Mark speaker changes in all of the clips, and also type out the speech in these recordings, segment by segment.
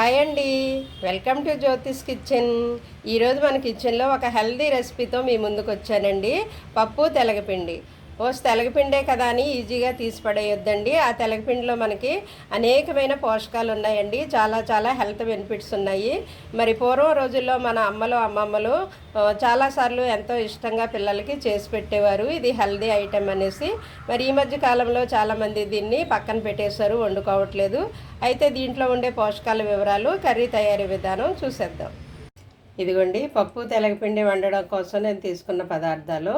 Speaker 1: Hi అండి, welcome to Jyothish kitchen. ఈరోజు మన కిచెన్లో ఒక హెల్దీ రెసిపీతో మీ ముందుకు వచ్చానండి. పప్పు తెలగపిండి. తెలగపిండే కదా అని ఈజీగా తీసి పడేయొద్దండి. ఆ తెలగపిండిలో మనకి అనేకమైన పోషకాలు ఉన్నాయండి. చాలా చాలా హెల్త్ బెనిఫిట్స్ ఉన్నాయి. మరి పూర్వం రోజుల్లో మన అమ్మమ్మలు చాలాసార్లు ఎంతో ఇష్టంగా పిల్లలకి చేసి పెట్టేవారు. ఇది హెల్దీ ఐటెం అనేసి. మరి ఈ మధ్య కాలంలో చాలామంది దీన్ని పక్కన పెట్టేశారు, వండుకోవట్లేదు. అయితే దీంట్లో ఉండే పోషకాల వివరాలు, కర్రీ తయారీ విధానం చూసేద్దాం. ఇదిగోండి, పప్పు తెలగపిండి వండడం కోసం నేను తీసుకున్న పదార్థాలు.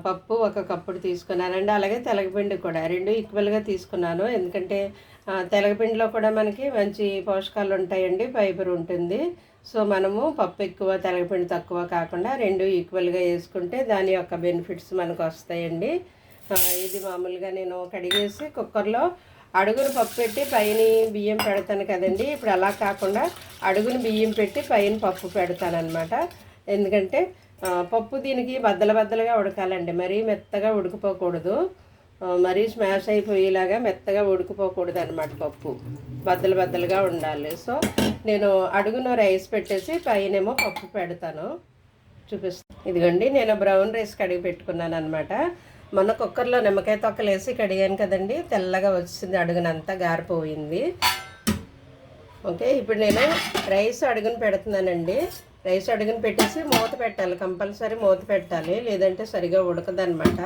Speaker 1: పప్పు ఒక కప్పుడు తీసుకున్నానండి. అలాగే తెలగపిండి కూడా రెండు ఈక్వల్గా తీసుకున్నాను. ఎందుకంటే తెలగపిండిలో కూడా మనకి మంచి పోషకాలు ఉంటాయండి, ఫైబర్ ఉంటుంది. సో మనము పప్పు ఎక్కువ తెలగపిండి తక్కువ కాకుండా రెండు ఈక్వల్గా వేసుకుంటే దాని యొక్క బెనిఫిట్స్ మనకు వస్తాయండి. ఇది మామూలుగా నేను కడిగేసి కుక్కర్లో అడుగును పప్పు పెట్టి పైన బియ్యం పెడతాను కదండి. ఇప్పుడు అలా కాకుండా అడుగును బియ్యం పెట్టి పైన పప్పు పెడతాను అనమాట. ఎందుకంటే పప్పు దీనికి బద్దలుగా ఉడకాలండి, మరీ మెత్తగా ఉడికిపోకూడదు, మరీ స్మాష్ అయిపోయేలాగా మెత్తగా ఉడికిపోకూడదు అనమాట. పప్పు బద్దలుగా ఉండాలి. సో నేను అడుగును రైస్ పెట్టేసి పైనేమో పప్పు పెడతాను, చూపిస్తాను. ఇదిగోండి, నేను బ్రౌన్ రైస్ కడిగి పెట్టుకున్నాను అనమాట. మొన్న కుక్కర్లో నిమ్మకాయ తొక్కలు వేసి కడిగాను కదండి, తెల్లగా వచ్చింది, అడుగునంతా గారిపోయింది. ఓకే, ఇప్పుడు నేను రైస్ అడుగును పెడుతున్నానండి. రైస్ అడుగును పెట్టేసి మూత పెట్టాలి, కంపల్సరీ మూత పెట్టాలి, లేదంటే సరిగా ఉడకదనమాట.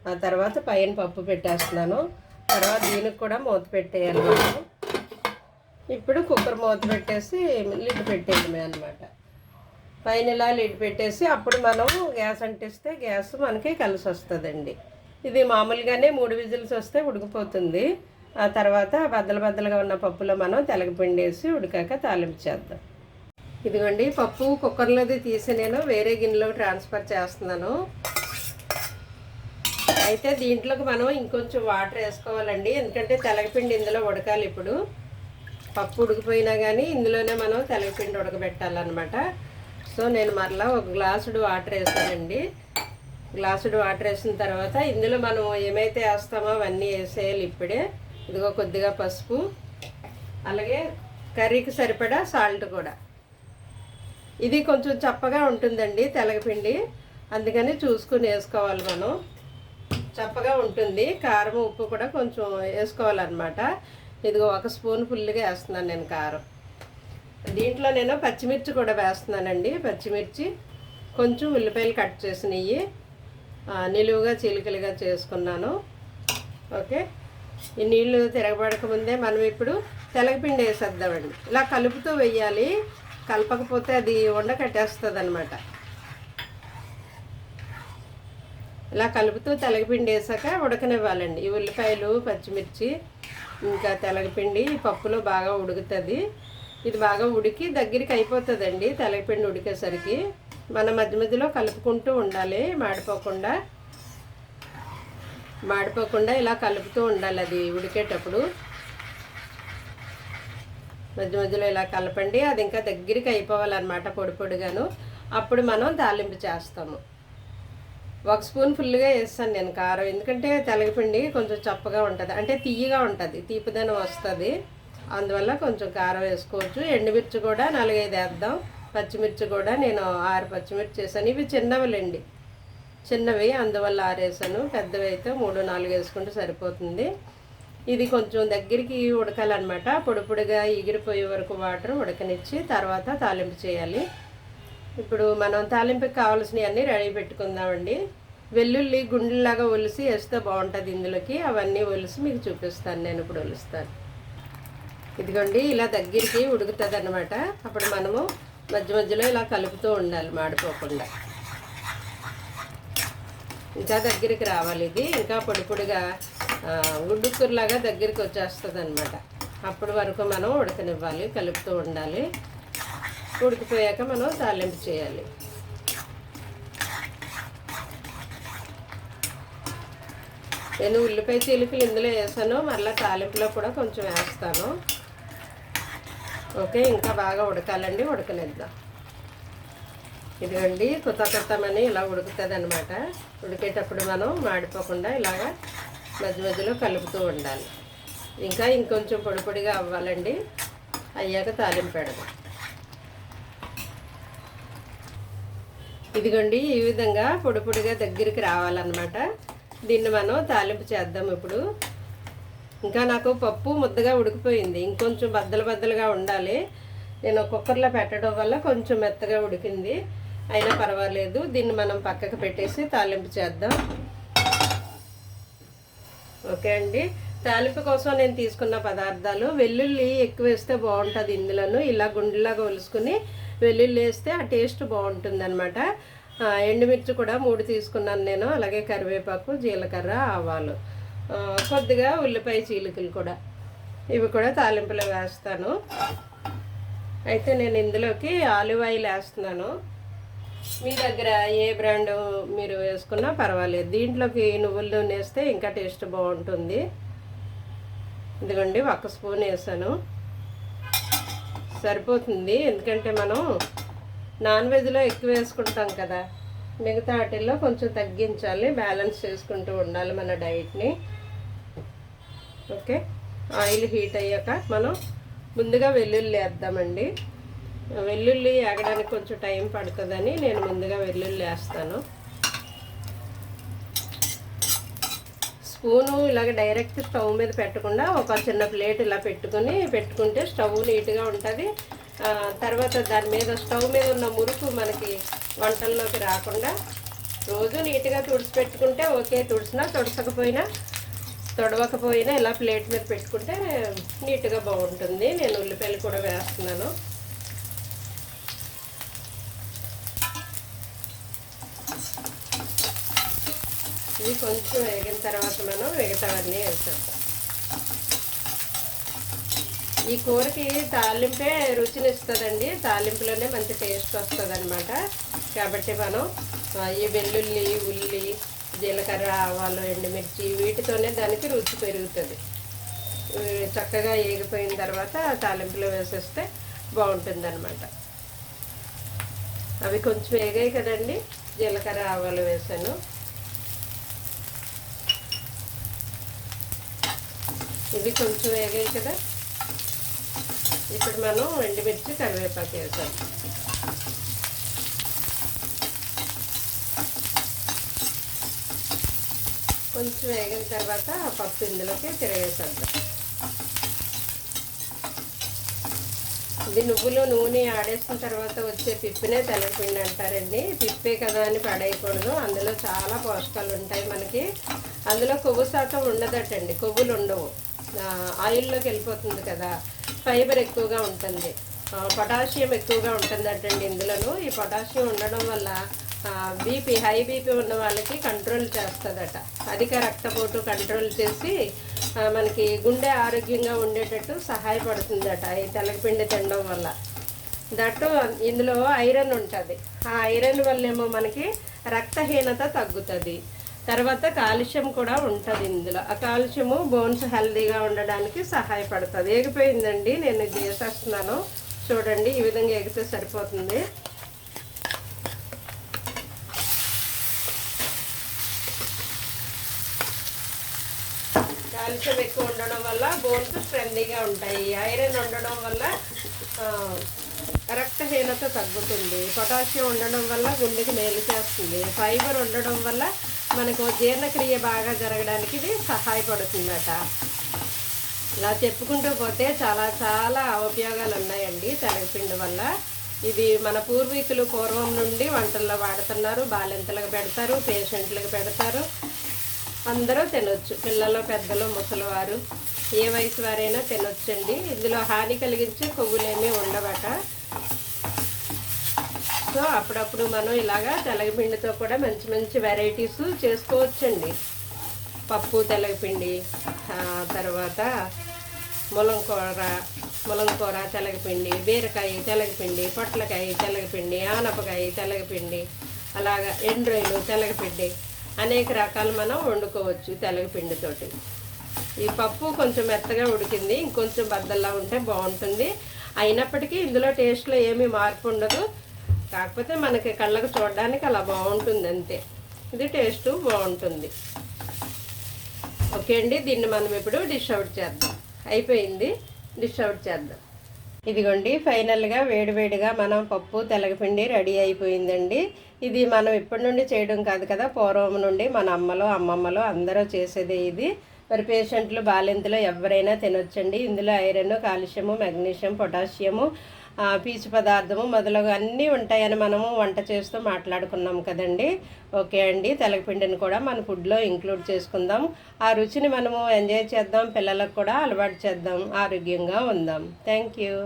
Speaker 1: ఆ తర్వాత పైన పప్పు పెట్టేస్తున్నాను. తర్వాత దీనికి కూడా మూత పెట్టేయాలి మనం. ఇప్పుడు కుక్కర్ మూత పెట్టేసి లిడ్ పెట్టేయడమే అనమాట. పైన ఇలా లిడ్ పెట్టేసి అప్పుడు మనం గ్యాస్ అంటిస్తే గ్యాస్ మనకి కలిసి వస్తుందండి. ఇది మామూలుగానే 3 విజిల్స్ వస్తే ఉడికిపోతుంది. ఆ తర్వాత బద్దలుగా ఉన్న పప్పులో మనం తెలగపిండి వేసి ఉడికాక తాలింపు చేద్దాం. ఇదిగోండి, పప్పు కుక్కర్లోది తీసి నేను వేరే గిన్నెలో ట్రాన్స్ఫర్ చేస్తున్నాను. అయితే దీంట్లోకి మనం ఇంకొంచెం వాటర్ వేసుకోవాలండి, ఎందుకంటే తెలగపిండి ఇందులో ఉడకాలి. ఇప్పుడు పప్పు ఉడికిపోయినా కానీ ఇందులోనే మనం తెలగపిండి ఉడకబెట్టాలన్నమాట. సో నేను మరలా ఒక గ్లాసుడు వాటర్ వేసానండి. గ్లాసుడు వాటర్ వేసిన తర్వాత ఇందులో మనం ఏమైతే వేస్తామో అవన్నీ వేసేయాలి ఇప్పుడే. ఇదిగో కొద్దిగా పసుపు, అలాగే కర్రీకి సరిపడా సాల్ట్ కూడా. ఇది కొంచెం చప్పగా ఉంటుందండి తెలగపిండి, అందుకని చూసుకుని వేసుకోవాలి మనం. చప్పగా ఉంటుంది. కారం ఉప్పు కూడా కొంచెం వేసుకోవాలన్నమాట. ఇదిగో 1 స్పూన్ ఫుల్గా వేస్తున్నాను నేను కారం. దీంట్లో నేను పచ్చిమిర్చి కూడా వేస్తున్నానండి. పచ్చిమిర్చి, కొంచెం ఉల్లిపాయలు కట్ చేసినవి నిలువుగా చీలికలుగా చేసుకున్నాను. ఓకే, ఈ నీళ్ళు తిరగబడక ముందే మనం ఇప్పుడు తెలగపిండి వేసేద్దామండి. ఇలా కలుపుతూ వేయాలి, కలపకపోతే అది ఉండకట్టేస్తుంది అనమాట. ఇలా కలుపుతూ తెలగపిండి వేసాక ఉడకనివ్వాలండి. ఈ ఉల్లిపాయలు, పచ్చిమిర్చి, ఇంకా తెలగపిండి పప్పులో బాగా ఉడుకుతుంది. ఇది బాగా ఉడికి దగ్గరికి అయిపోతుందండి. తెలగపిండి ఉడికేసరికి మన మధ్యలో కలుపుకుంటూ ఉండాలి, మాడిపోకుండా ఇలా కలుపుతూ ఉండాలి. అది ఉడికేటప్పుడు మధ్యలో ఇలా కలపండి. అది ఇంకా దగ్గరికి అయిపోవాలన్నమాట, పొడిగాను. అప్పుడు మనం తాలింపు చేస్తాము. 1 స్పూన్ ఫుల్గా వేస్తాను నేను కారం, ఎందుకంటే తెలగపిండి కొంచెం చప్పగా ఉంటుంది, అంటే తీయగా ఉంటుంది, తీపిదనం వస్తుంది. అందువల్ల కొంచెం కారం వేసుకోవచ్చు. ఎండుమిర్చి కూడా 4-5 వేద్దాం. పచ్చిమిర్చి కూడా నేను 6 పచ్చిమిర్చి వేసాను. ఇవి చిన్నవి, అందువల్ల 6 వేసాను. పెద్దవి అయితే 3-4 వేసుకుంటే సరిపోతుంది. ఇది కొంచెం దగ్గరికి ఉడకాలన్నమాట. పొడిగా ఎగిరిపోయే వరకు వాటర్ ఉడకనిచ్చి తర్వాత తాలింపు చేయాలి. ఇప్పుడు మనం తాలింపుకి కావాల్సినవన్నీ రెడీ పెట్టుకుందామండి. వెల్లుల్లి గుండెలాగా ఒలిసి వేస్తే బాగుంటుంది ఇందులోకి. అవన్నీ ఒలిసి మీకు చూపిస్తాను, నేను ఇప్పుడు ఒలుస్తాను. ఇదిగోండి, ఇలా దగ్గరికి ఉడుకుతుంది అన్నమాట. అప్పుడు మనము మధ్యలో ఇలా కలుపుతూ ఉండాలి, మాడిపోకుండా. ఇంకా దగ్గరికి రావాలి. ఇది ఇంకా పొడిగా గుడ్డుకూరలాగా దగ్గరికి వచ్చేస్తుంది అనమాట. అప్పటి వరకు మనం ఉడకనివ్వాలి, కలుపుతూ ఉండాలి. ఉడికిపోయాక మనం తాలింపు చేయాలి. నేను ఉల్లిపాయ చీలికలు ఇందులో వేసాను, మళ్ళీ తాలింపులో కూడా కొంచెం వేస్తాను. ఓకే, ఇంకా బాగా ఉడకాలండి, ఉడకనిద్దాం. ఇదిగోండి, కొత్తమని ఇలా ఉడుకుతుంది అనమాట. ఉడికేటప్పుడు మనం మాడిపోకుండా ఇలాగా మధ్యలో కలుపుతూ ఉండాలి. ఇంకా ఇంకొంచెం పొడిగా అవ్వాలండి. అయ్యాక తాలింపు పెడదాం. ఇదిగోండి ఈ విధంగా పొడి పొడిగా దగ్గరికి రావాలన్నమాట. దీన్ని మనం తాలింపు చేద్దాం ఇప్పుడు. ఇంకా నాకు పప్పు ముద్దగా ఉడికిపోయింది, ఇంకొంచెం బద్దలుగా ఉండాలి. నేను కుక్కర్లో పెట్టడం వల్ల కొంచెం మెత్తగా ఉడికింది, అయినా పర్వాలేదు. దీన్ని మనం పక్కకు పెట్టేసి తాలింపు చేద్దాం. ఓకే అండి, తాలింపు కోసం నేను తీసుకున్న పదార్థాలు: వెల్లుల్లి ఎక్కువ వేస్తే బాగుంటుంది ఇందులోను, ఇలా గుండెలాగా ఒలుసుకుని వెల్లుల్లి వేస్తే ఆ టేస్ట్ బాగుంటుంది అనమాట. ఎండుమిర్చి కూడా 3 తీసుకున్నాను నేను, అలాగే కరివేపాకు, జీలకర్ర, ఆవాలు, కొద్దిగా ఉల్లిపాయ చీలికలు కూడా, ఇవి కూడా తాలింపులో వేస్తాను. అయితే నేను ఇందులోకి ఆలివ్ ఆయిల్ వేస్తున్నాను. మీ దగ్గర ఏ బ్రాండ్ మీరు వేసుకున్నా పర్వాలేదు. దీంట్లోకి నువ్వుల నూనె వేస్తే ఇంకా టేస్ట్ బాగుంటుంది. ఇదిగోండి 1 స్పూన్ వేసాను, సరిపోతుంది. ఎందుకంటే మనం నాన్ వెజ్లో ఎక్కువ వేసుకుంటాం కదా, మిగతా వాటిల్లో కొంచెం తగ్గించాలి, బ్యాలెన్స్ చేసుకుంటూ ఉండాలి మన డైట్ని. ఓకే, ఆయిల్ హీట్ అయ్యాక మనం ముందుగా వెల్లుల్లి వేద్దామండి. వెల్లుల్లి ఆగడానికి కొంచెం టైం పడుతుందని నేను ముందుగా వెల్లుల్లి వేస్తాను. స్పూను ఇలాగ డైరెక్ట్ స్టవ్ మీద పెట్టకుండా ఒక చిన్న ప్లేట్ ఇలా పెట్టుకుంటే స్టవ్ నీట్గా ఉంటుంది. తర్వాత దాని మీద స్టవ్ మీద ఉన్న మురుకు మనకి వంటల్లోకి రాకుండా రోజు నీట్గా తుడిచిపెట్టుకుంటే ఓకే. తొడవకపోయినా ఇలా ప్లేట్ మీద పెట్టుకుంటే నీట్గా బాగుంటుంది. నేను ఉల్లిపాయలు కూడా వేస్తున్నాను. ఇది కొంచెం వేగిన తర్వాత మనం మిగతావన్నీ వేసేద్దాం. ఈ కూరకి తాలింపే రుచిని ఇస్తుందండి, తాలింపులోనే మంచి టేస్ట్ వస్తుంది అనమాట. కాబట్టి మనం ఈ వెల్లుల్లి, ఉల్లి, జీలకర్ర, ఆవాలు, ఎండుమిర్చి వీటితోనే దానికి రుచి పెరుగుతుంది. చక్కగా ఏగిపోయిన తర్వాత తాలింపులో వేసేస్తే బాగుంటుంది అనమాట. అవి కొంచెం వేగాయి కదండి, జీలకర్ర, ఆవాలు వేసాను. ఇవి కొంచెం వేగాయి కదా, ఇప్పుడు మనం ఎండుమిర్చి, కరివేపాకు వేసాం. కొంచెం వేగిన తర్వాత పప్పు ఇందులోకి తిరగేసేద్దాం. ఇది నువ్వులు నూనె ఆడేసిన తర్వాత వచ్చే పిప్పినే తెల్లపిండి అంటారండి. పిప్పే కదా అని పడేయకూడదు, అందులో చాలా పోషకాలు ఉంటాయి మనకి. అందులో కొవ్వు శాతం ఉండదటండి, కొవ్వులు ఉండవు, ఆయిల్లోకి వెళ్ళిపోతుంది కదా. ఫైబర్ ఎక్కువగా ఉంటుంది, పొటాషియం ఎక్కువగా ఉంటుందటండి ఇందులోను. ఈ పొటాషియం ఉండడం వల్ల హై బీపీ ఉన్న వాళ్ళకి కంట్రోల్ చేస్తుందట. అధిక రక్తపోటు కంట్రోల్ చేసి మనకి గుండె ఆరోగ్యంగా ఉండేటట్టు సహాయపడుతుందట ఈ తెల్లపిండి తినడం వల్ల. దట్టు ఇందులో ఐరన్ ఉంటుంది, ఆ ఐరన్ వల్లేమో మనకి రక్తహీనత తగ్గుతుంది. తర్వాత కాల్షియం కూడా ఉంటుంది ఇందులో. ఆ కాల్షియము బోన్స్ హెల్తీగా ఉండడానికి సహాయపడుతుంది. ఎగిపోయిందండి, నేను ఇది వేసేస్తున్నాను. చూడండి, ఈ విధంగా ఎగితే సరిపోతుంది. కాల్షియం ఎక్కువ ఉండడం వల్ల బోన్స్ స్ట్రెంతీగా ఉంటాయి. ఐరన్ ఉండడం వల్ల రక్తహీనత తగ్గుతుంది. పొటాషియం ఉండడం వల్ల గుండెకి మేలు చేస్తుంది. ఫైబర్ ఉండడం వల్ల మనకు జీర్ణక్రియ బాగా జరగడానికి ఇది సహాయపడుతుందట. ఇలా చెప్పుకుంటూ పోతే చాలా చాలా ఉపయోగాలు ఉన్నాయండి తెల్లపిండి వల్ల. ఇది మన పూర్వీకులు పూర్వం నుండి వంటల్లో వాడుతున్నారు, బాలింతలకు పెడతారు, పేషెంట్లకు పెడతారు, అందరూ తినొచ్చు. పిల్లలు, పెద్దలు, ముసలివారు, ఏ వయసు వారైనా తినొచ్చండి. ఇందులో హాని కలిగించే కొవ్వులేమీ ఉండవట. సో అప్పుడప్పుడు మనం ఇలాగా తెల్లపిండితో కూడా మంచి మంచి వెరైటీస్ చేసుకోవచ్చండి. పప్పు తెల్లపిండి, తర్వాత ములంకూర తెల్లపిండి, బీరకాయ తెల్లపిండి, పొట్లకాయ తెల్లపిండి, ఆనపకాయ తెల్లపిండి, అలాగా ఎండ్రాయిలు తెల్లపిండి, అనేక రకాలు మనం వండుకోవచ్చు తెల్లపిండితోటి. ఈ పప్పు కొంచెం మెత్తగా ఉడికింది, ఇంకొంచెం బద్దల్లా ఉంటే బాగుంటుంది. అయినప్పటికీ ఇందులో టేస్ట్లో ఏమీ మార్పు ఉండదు, కాకపోతే మనకి కళ్ళకు చూడడానికి అలా బాగుంటుంది అంతే. ఇది టేస్ట్ బాగుంటుంది. ఓకే అండి, దీన్ని మనం ఇప్పుడు డిష్ అవుట్ చేద్దాం. అయిపోయింది, డిష్ అవుట్ చేద్దాం. ఇదిగోండి ఫైనల్గా వేడివేడిగా మనం పప్పు తెలగపిండి రెడీ అయిపోయిందండి. ఇది మనం ఇప్పటి నుండి చేయడం కాదు కదా, పూర్వం నుండి మన అమ్మలో అమ్మమ్మలో అందరూ చేసేదే ఇది. మరి పేషెంట్లు బాలింతలో ఎవరైనా తినొచ్చండి. ఇందులో ఐరన్, కాల్షియము, మెగ్నీషియం, పొటాషియము, పీచు పదార్థము మొదలగు అన్నీ ఉంటాయని మనము వంట చేస్తూ మాట్లాడుకున్నాం కదండి. ఓకే అండి, తెలగపిండిని కూడా మన ఫుడ్లో ఇంక్లూడ్ చేసుకుందాం. ఆ రుచిని మనము ఎంజాయ్ చేద్దాం, పిల్లలకు కూడా అలవాటు చేద్దాం, ఆరోగ్యంగా ఉందాం. Thank you.